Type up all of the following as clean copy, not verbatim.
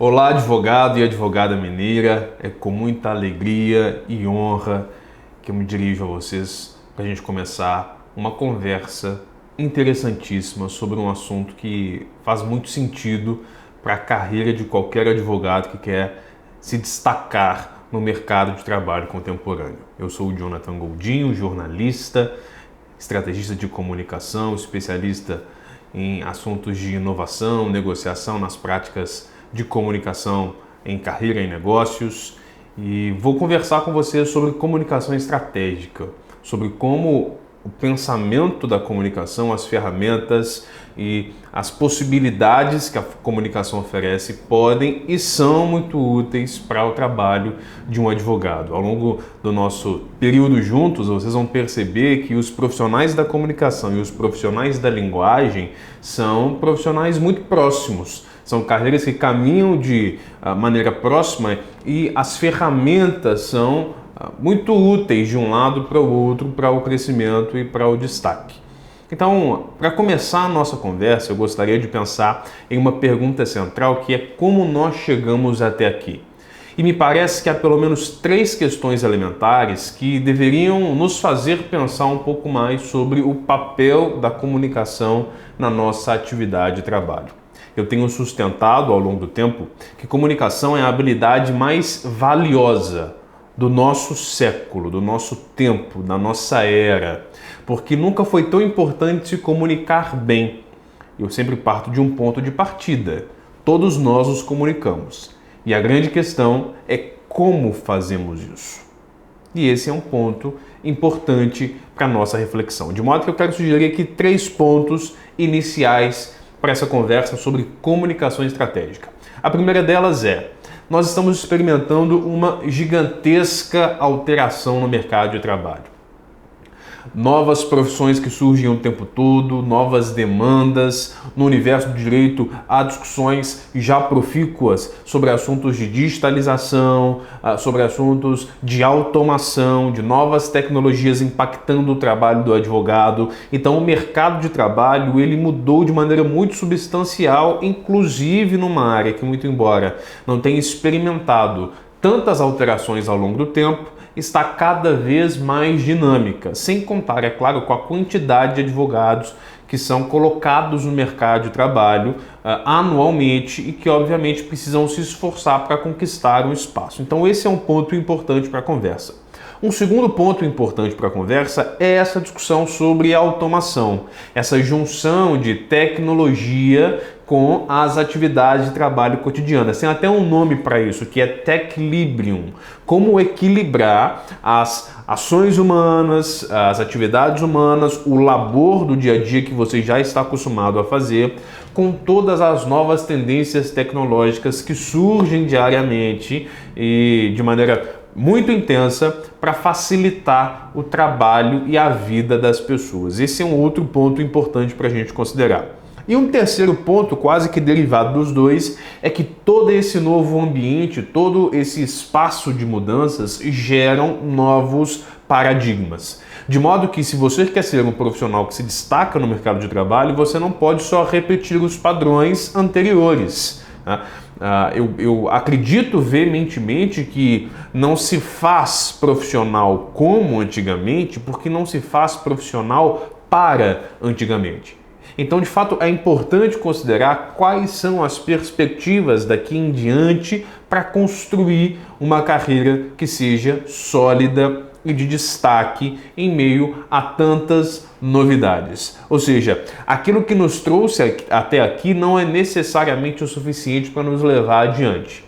Olá, advogado e advogada mineira. É com muita alegria e honra que eu me dirijo a vocês para a gente começar uma conversa interessantíssima sobre um assunto que faz muito sentido para a carreira de qualquer advogado que quer se destacar no mercado de trabalho contemporâneo. Eu sou o Jonathan Goldinho, jornalista, estrategista de comunicação, especialista em assuntos de inovação, negociação nas práticas de comunicação em carreira e negócios, e vou conversar com você sobre comunicação estratégica, sobre como o pensamento da comunicação, as ferramentas e as possibilidades que a comunicação oferece podem e são muito úteis para o trabalho de um advogado. Ao longo do nosso período juntos, vocês vão perceber que os profissionais da comunicação e os profissionais da linguagem são profissionais muito próximos. São carreiras que caminham de maneira próxima e as ferramentas são muito úteis de um lado para o outro, para o crescimento e para o destaque. Então, para começar a nossa conversa, eu gostaria de pensar em uma pergunta central, que é como nós chegamos até aqui. E me parece que há pelo menos 3 questões elementares que deveriam nos fazer pensar um pouco mais sobre o papel da comunicação na nossa atividade de trabalho. Eu tenho sustentado ao longo do tempo que comunicação é a habilidade mais valiosa do nosso século, do nosso tempo, da nossa era, porque nunca foi tão importante se comunicar bem. Eu sempre parto de um ponto de partida. Todos nós nos comunicamos. E a grande questão é como fazemos isso. E esse é um ponto importante para a nossa reflexão. De modo que eu quero sugerir aqui 3 pontos iniciais para essa conversa sobre comunicação estratégica. A primeira delas é: nós estamos experimentando uma gigantesca alteração no mercado de trabalho. Novas profissões que surgem o tempo todo, novas demandas. No universo do direito há discussões já profícuas sobre assuntos de digitalização, sobre assuntos de automação, de novas tecnologias impactando o trabalho do advogado. Então o mercado de trabalho ele mudou de maneira muito substancial, inclusive numa área que, muito embora não tenha experimentado tantas alterações ao longo do tempo, está cada vez mais dinâmica, sem contar, é claro, com a quantidade de advogados que são colocados no mercado de trabalho anualmente e que, obviamente, precisam se esforçar para conquistar um espaço. Então, esse é um ponto importante para a conversa. Um segundo ponto importante para a conversa é essa discussão sobre automação, essa junção de tecnologia com as atividades de trabalho cotidianas. Tem até um nome para isso, que é Techlibrium. Como equilibrar as ações humanas, as atividades humanas, o labor do dia a dia que você já está acostumado a fazer, com todas as novas tendências tecnológicas que surgem diariamente e de maneira muito intensa para facilitar o trabalho e a vida das pessoas. Esse é um outro ponto importante para a gente considerar. E um terceiro ponto, quase que derivado dos dois, é que todo esse novo ambiente, todo esse espaço de mudanças geram novos paradigmas. De modo que, se você quer ser um profissional que se destaca no mercado de trabalho, você não pode só repetir os padrões anteriores, né? Eu acredito veementemente que não se faz profissional como antigamente, porque não se faz profissional para antigamente. Então, de fato, é importante considerar quais são as perspectivas daqui em diante para construir uma carreira que seja sólida e de destaque em meio a tantas novidades. Ou seja, aquilo que nos trouxe até aqui não é necessariamente o suficiente para nos levar adiante.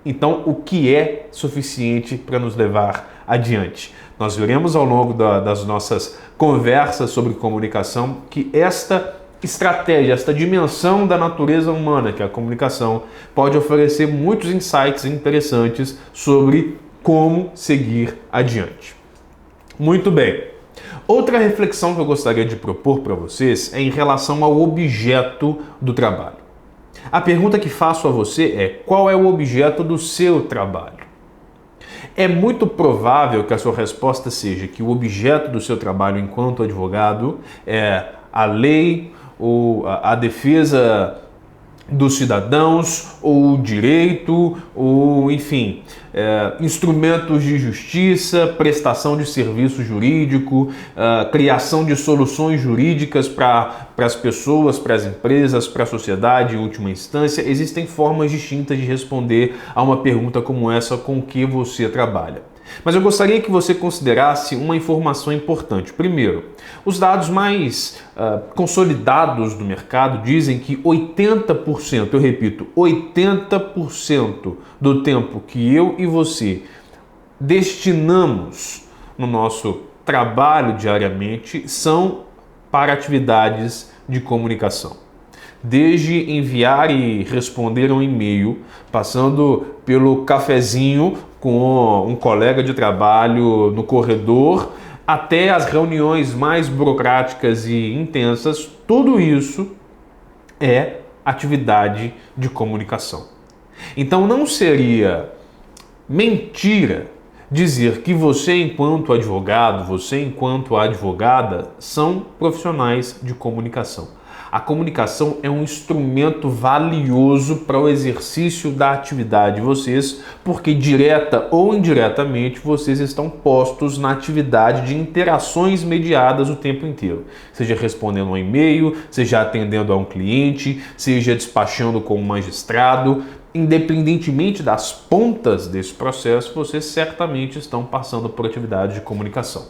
Então, o que é suficiente para nos levar adiante? Nós veremos ao longo das nossas conversas sobre comunicação que esta estratégia, esta dimensão da natureza humana, que é a comunicação, pode oferecer muitos insights interessantes sobre como seguir adiante. Muito bem. Outra reflexão que eu gostaria de propor para vocês é em relação ao objeto do trabalho. A pergunta que faço a você é: qual é o objeto do seu trabalho? É muito provável que a sua resposta seja que o objeto do seu trabalho enquanto advogado é a lei ou a defesa dos cidadãos, ou direito, ou enfim, instrumentos de justiça, prestação de serviço jurídico, criação de soluções jurídicas para as pessoas, para as empresas, para a sociedade em última instância. Existem formas distintas de responder a uma pergunta como essa com que você trabalha. Mas eu gostaria que você considerasse uma informação importante. Primeiro, os dados mais consolidados do mercado dizem que 80%, eu repito, 80% do tempo que eu e você destinamos no nosso trabalho diariamente são para atividades de comunicação. Desde enviar e responder um e-mail, passando pelo cafezinho com um colega de trabalho no corredor, até as reuniões mais burocráticas e intensas, tudo isso é atividade de comunicação. Então não seria mentira dizer que você, enquanto advogado, você, enquanto advogada, são profissionais de comunicação. A comunicação é um instrumento valioso para o exercício da atividade de vocês, porque direta ou indiretamente vocês estão postos na atividade de interações mediadas o tempo inteiro. Seja respondendo um e-mail, seja atendendo a um cliente, seja despachando com um magistrado. Independentemente das pontas desse processo, vocês certamente estão passando por atividade de comunicação.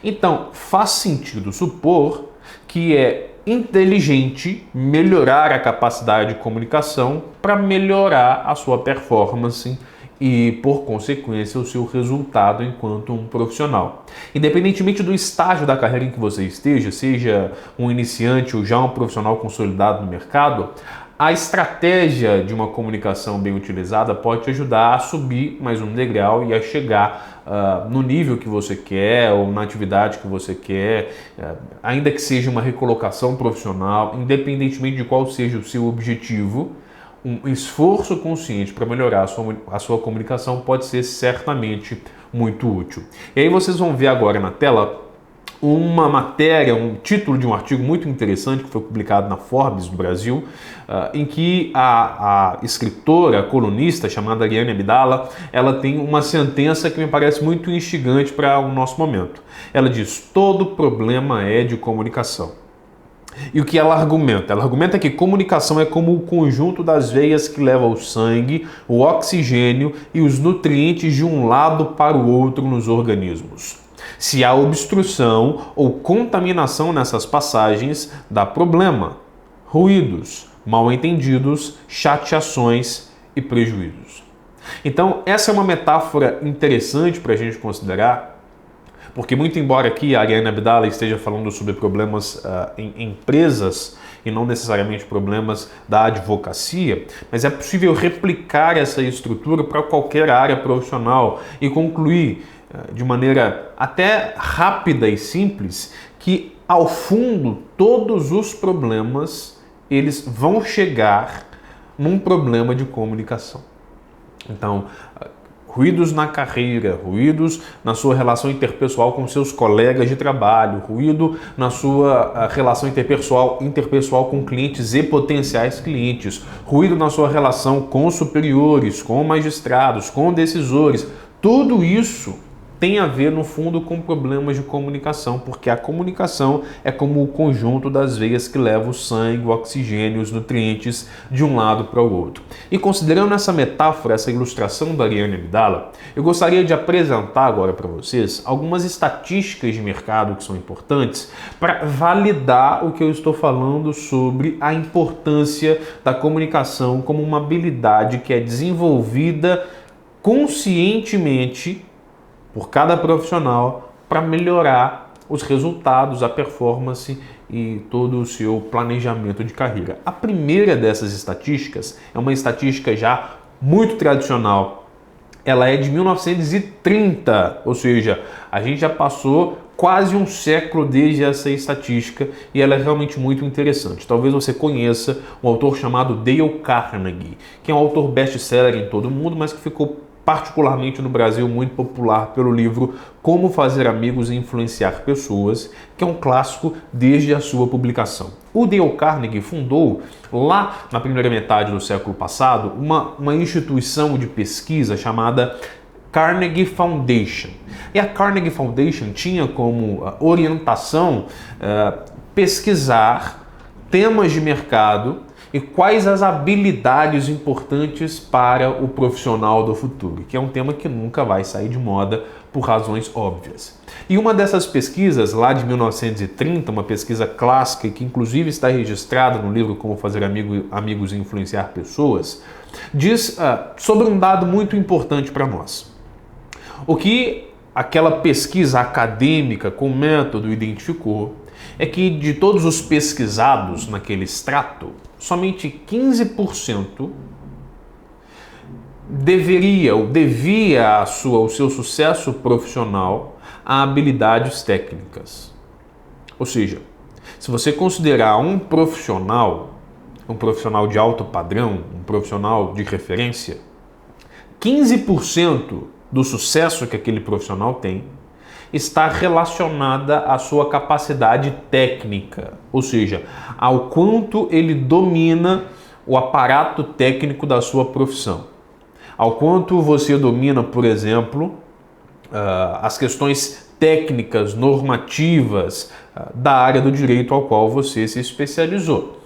Então, faz sentido supor que é inteligente melhorar a capacidade de comunicação para melhorar a sua performance e, por consequência, o seu resultado enquanto um profissional. Independentemente do estágio da carreira em que você esteja, seja um iniciante ou já um profissional consolidado no mercado, a estratégia de uma comunicação bem utilizada pode te ajudar a subir mais um degrau e a chegar no nível que você quer ou na atividade que você quer, ainda que seja uma recolocação profissional, independentemente de qual seja o seu objetivo. Um esforço consciente para melhorar a sua comunicação pode ser certamente muito útil. E aí vocês vão ver agora na tela uma matéria, um título de um artigo muito interessante que foi publicado na Forbes do Brasil, em que a escritora, a colunista chamada Ariane Abdala, ela tem uma sentença que me parece muito instigante para o nosso momento. Ela diz: todo problema é de comunicação. E o que ela argumenta? Ela argumenta que comunicação é como o conjunto das veias que leva o sangue, o oxigênio e os nutrientes de um lado para o outro nos organismos. Se há obstrução ou contaminação nessas passagens, dá problema, ruídos, mal-entendidos, chateações e prejuízos. Então, essa é uma metáfora interessante para a gente considerar, porque muito embora aqui a Ariane Abdala esteja falando sobre problemas em empresas e não necessariamente problemas da advocacia, mas é possível replicar essa estrutura para qualquer área profissional e concluir de maneira até rápida e simples que, ao fundo, todos os problemas eles vão chegar num problema de comunicação. Então, ruídos na carreira, ruídos na sua relação interpessoal com seus colegas de trabalho, ruído na sua relação interpessoal com clientes e potenciais clientes, ruído na sua relação com superiores, com magistrados, com decisores. Tudo isso tem a ver, no fundo, com problemas de comunicação, porque a comunicação é como o conjunto das veias que leva o sangue, o oxigênio, os nutrientes de um lado para o outro. E considerando essa metáfora, essa ilustração da Ariane Abdala, eu gostaria de apresentar agora para vocês algumas estatísticas de mercado que são importantes para validar o que eu estou falando sobre a importância da comunicação como uma habilidade que é desenvolvida conscientemente por cada profissional para melhorar os resultados, a performance e todo o seu planejamento de carreira. A primeira dessas estatísticas é uma estatística já muito tradicional. Ela é de 1930, ou seja, a gente já passou quase um século desde essa estatística e ela é realmente muito interessante. Talvez você conheça um autor chamado Dale Carnegie, que é um autor best-seller em todo o mundo, mas que ficou particularmente no Brasil, muito popular pelo livro Como Fazer Amigos e Influenciar Pessoas, que é um clássico desde a sua publicação. O Dale Carnegie fundou, lá na primeira metade do século passado, uma instituição de pesquisa chamada Carnegie Foundation. E a Carnegie Foundation tinha como orientação pesquisar temas de mercado e quais as habilidades importantes para o profissional do futuro, que é um tema que nunca vai sair de moda por razões óbvias. E uma dessas pesquisas, lá de 1930, uma pesquisa clássica que inclusive está registrada no livro Como Fazer Amigos e Influenciar Pessoas, diz sobre um dado muito importante para nós. O que aquela pesquisa acadêmica com método identificou é que de todos os pesquisados naquele extrato, somente 15% devia ao seu sucesso profissional a habilidades técnicas. Ou seja, se você considerar um profissional de alto padrão, um profissional de referência, 15% do sucesso que aquele profissional tem está relacionada à sua capacidade técnica, ou seja, ao quanto ele domina o aparato técnico da sua profissão, ao quanto você domina, por exemplo, as questões técnicas, normativas da área do direito ao qual você se especializou.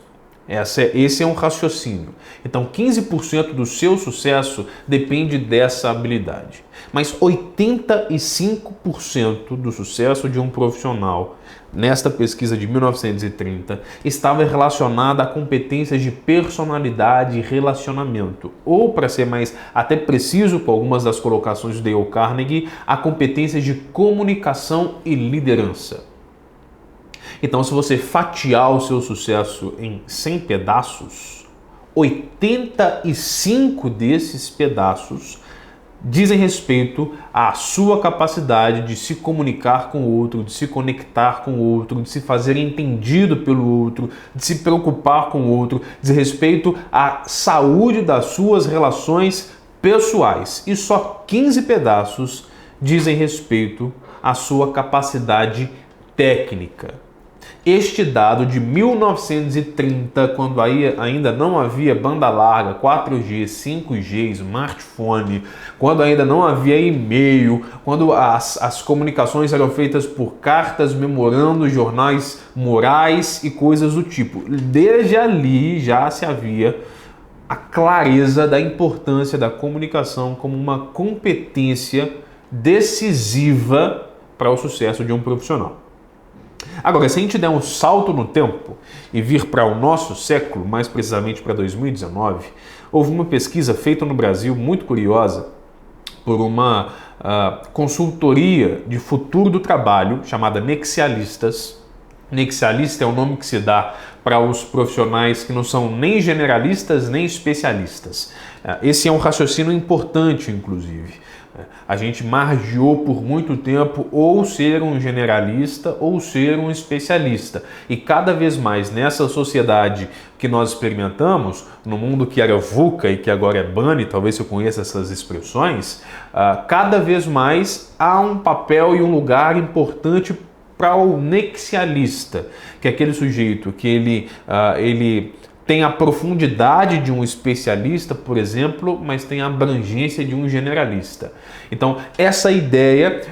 Esse é um raciocínio. Então, 15% do seu sucesso depende dessa habilidade. Mas 85% do sucesso de um profissional, nesta pesquisa de 1930, estava relacionada a competências de personalidade e relacionamento. Ou, para ser mais até preciso com algumas das colocações de Dale Carnegie, a competências de comunicação e liderança. Então, se você fatiar o seu sucesso em 100 pedaços, 85 desses pedaços dizem respeito à sua capacidade de se comunicar com o outro, de se conectar com o outro, de se fazer entendido pelo outro, de se preocupar com o outro, diz respeito à saúde das suas relações pessoais. E só 15 pedaços dizem respeito à sua capacidade técnica. Este dado de 1930, quando ainda não havia banda larga, 4G, 5G, smartphone, quando ainda não havia e-mail, quando as comunicações eram feitas por cartas, memorando, jornais morais e coisas do tipo. Desde ali já se havia a clareza da importância da comunicação como uma competência decisiva para o sucesso de um profissional. Agora, se a gente der um salto no tempo e vir para o nosso século, mais precisamente para 2019, houve uma pesquisa feita no Brasil muito curiosa por uma consultoria de futuro do trabalho chamada Nexialistas. Nexialista é o nome que se dá para os profissionais que não são nem generalistas nem especialistas. Esse é um raciocínio importante, inclusive. A gente margeou por muito tempo ou ser um generalista ou ser um especialista. E cada vez mais nessa sociedade que nós experimentamos, no mundo que era VUCA e que agora é BANI, talvez você conheça essas expressões, cada vez mais há um papel e um lugar importante para o nexialista, que é aquele sujeito que ele tem a profundidade de um especialista, por exemplo, mas tem a abrangência de um generalista. Então, essa ideia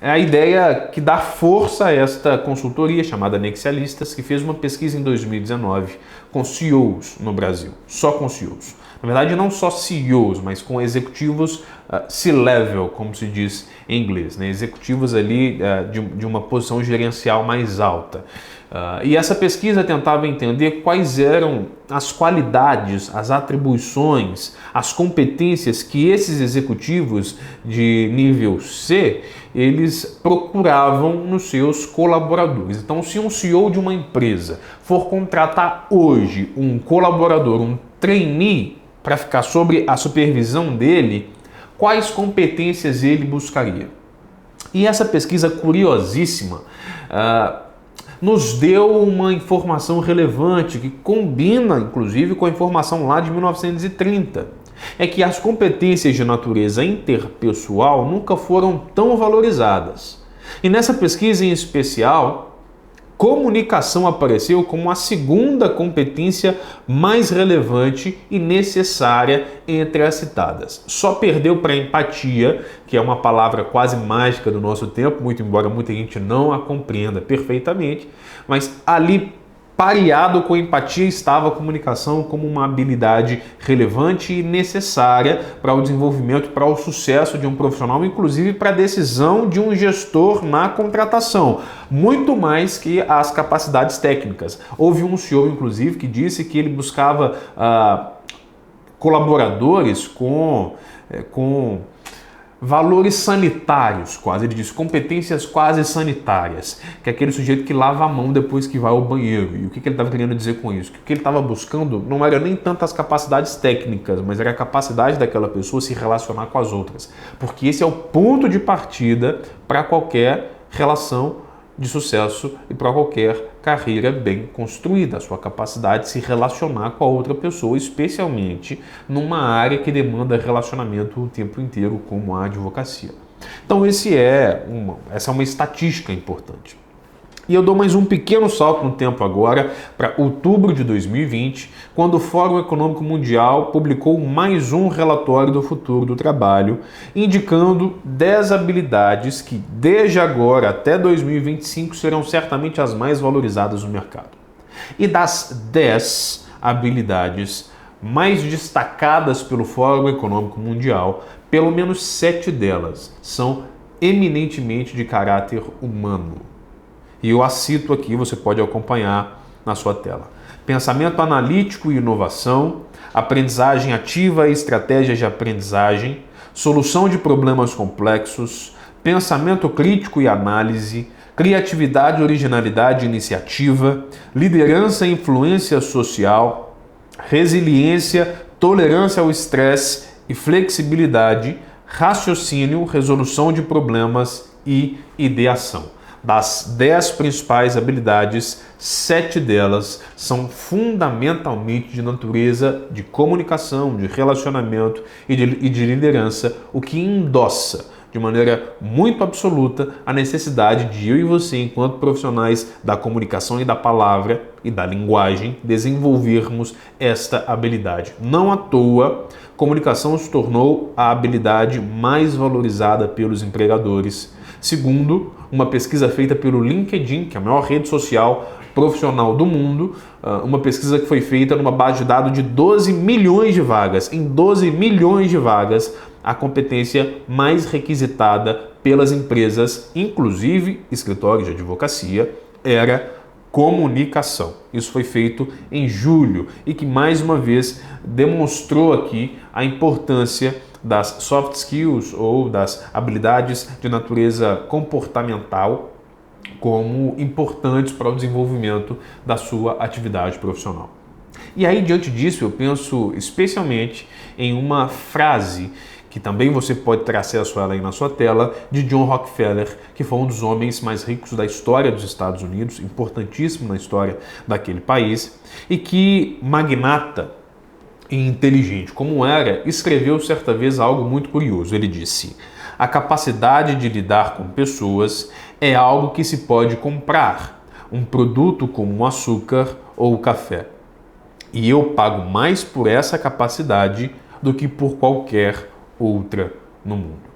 é a ideia que dá força a esta consultoria chamada Nexialistas, que fez uma pesquisa em 2019 com CEOs no Brasil, só com CEOs. Na verdade, não só CEOs, mas com executivos C-level, como se diz em inglês, né? Executivos ali de uma posição gerencial mais alta. E essa pesquisa tentava entender quais eram as qualidades, as atribuições, as competências que esses executivos de nível C, eles procuravam nos seus colaboradores. Então, se um CEO de uma empresa for contratar hoje um colaborador, um trainee, para ficar sob a supervisão dele, quais competências ele buscaria? E essa pesquisa curiosíssima nos deu uma informação relevante que combina, inclusive, com a informação lá de 1930. é que as competências de natureza interpessoal nunca foram tão valorizadas. E nessa pesquisa em especial, comunicação apareceu como a segunda competência mais relevante e necessária entre as citadas. Só perdeu para empatia, que é uma palavra quase mágica do nosso tempo, muito embora muita gente não a compreenda perfeitamente, mas ali pareado com empatia estava a comunicação como uma habilidade relevante e necessária para o desenvolvimento, para o sucesso de um profissional, inclusive para a decisão de um gestor na contratação, muito mais que as capacidades técnicas. Houve um CEO, inclusive, que disse que ele buscava colaboradores com valores sanitários, quase. Ele diz competências quase sanitárias, que é aquele sujeito que lava a mão depois que vai ao banheiro. E o que ele estava querendo dizer com isso? Que o que ele estava buscando não era nem tanto as capacidades técnicas, mas era a capacidade daquela pessoa se relacionar com as outras. Porque esse é o ponto de partida para qualquer relação de sucesso e para qualquer carreira bem construída, a sua capacidade de se relacionar com a outra pessoa, especialmente numa área que demanda relacionamento o tempo inteiro, como a advocacia. Então essa é uma estatística importante. E eu dou mais um pequeno salto no tempo agora para outubro de 2020, quando o Fórum Econômico Mundial publicou mais um relatório do futuro do trabalho, indicando 10 habilidades que, desde agora até 2025, serão certamente as mais valorizadas no mercado. E das 10 habilidades mais destacadas pelo Fórum Econômico Mundial, pelo menos 7 delas são eminentemente de caráter humano. E eu a cito aqui, você pode acompanhar na sua tela. Pensamento analítico e inovação, aprendizagem ativa e estratégias de aprendizagem, solução de problemas complexos, pensamento crítico e análise, criatividade, originalidade e iniciativa, liderança e influência social, resiliência, tolerância ao estresse e flexibilidade, raciocínio, resolução de problemas e ideação. Das 10 principais habilidades, 7 delas são fundamentalmente de natureza de comunicação, de relacionamento e de liderança, o que endossa de maneira muito absoluta a necessidade de eu e você, enquanto profissionais da comunicação e da palavra e da linguagem, desenvolvermos esta habilidade. Não à toa, comunicação se tornou a habilidade mais valorizada pelos empregadores, segundo uma pesquisa feita pelo LinkedIn, que é a maior rede social profissional do mundo, uma pesquisa que foi feita numa base de dados de 12 milhões de vagas. Em 12 milhões de vagas, a competência mais requisitada pelas empresas, inclusive escritórios de advocacia, era comunicação. Isso foi feito em julho e que mais uma vez demonstrou aqui a importância das soft skills ou das habilidades de natureza comportamental como importantes para o desenvolvimento da sua atividade profissional. E aí, diante disso, eu penso especialmente em uma frase que também você pode ter acesso a ela aí na sua tela, de John Rockefeller, que foi um dos homens mais ricos da história dos Estados Unidos, importantíssimo na história daquele país, e que, magnata e inteligente como era, escreveu certa vez algo muito curioso. Ele disse: a capacidade de lidar com pessoas é algo que se pode comprar, um produto como o açúcar ou o café. E eu pago mais por essa capacidade do que por qualquer outra no mundo.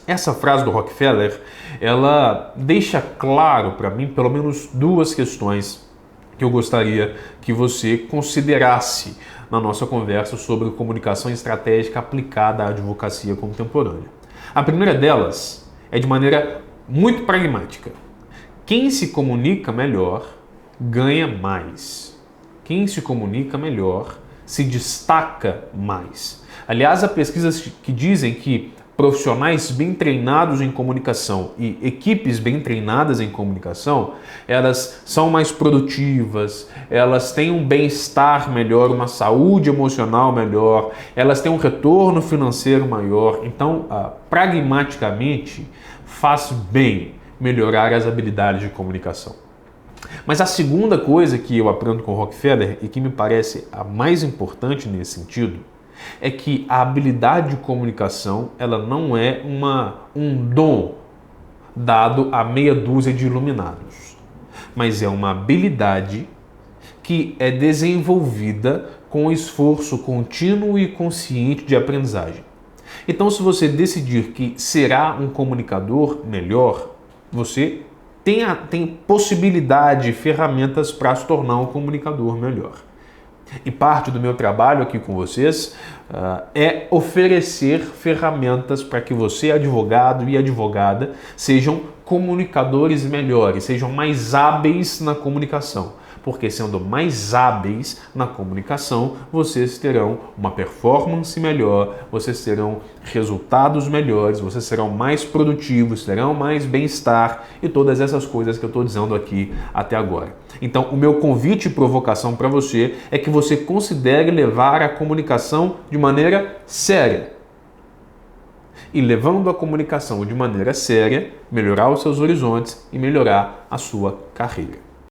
Essa frase do Rockefeller, ela deixa claro para mim pelo menos duas questões que eu gostaria que você considerasse na nossa conversa sobre comunicação estratégica aplicada à advocacia contemporânea. A primeira delas é de maneira muito pragmática. Quem se comunica melhor ganha mais. Quem se comunica melhor se destaca mais. Aliás, há pesquisas que dizem que profissionais bem treinados em comunicação e equipes bem treinadas em comunicação, elas são mais produtivas, elas têm um bem-estar melhor, uma saúde emocional melhor, elas têm um retorno financeiro maior. Então, pragmaticamente, faz bem melhorar as habilidades de comunicação. Mas a segunda coisa que eu aprendo com Rockefeller e que me parece a mais importante nesse sentido é que a habilidade de comunicação ela não é um dom dado a meia dúzia de iluminados, mas é uma habilidade que é desenvolvida com esforço contínuo e consciente de aprendizagem. Então, se você decidir que será um comunicador melhor, você tem possibilidade, ferramentas para se tornar um comunicador melhor. E parte do meu trabalho aqui com vocês é oferecer ferramentas para que você, advogado e advogada, sejam comunicadores melhores, sejam mais hábeis na comunicação. Porque sendo mais hábeis na comunicação, vocês terão uma performance melhor, vocês terão resultados melhores, vocês serão mais produtivos, terão mais bem-estar e todas essas coisas que eu estou dizendo aqui até agora. Então, o meu convite e provocação para você é que você considere levar a comunicação de maneira séria. E levando a comunicação de maneira séria, melhorar os seus horizontes e melhorar a sua carreira.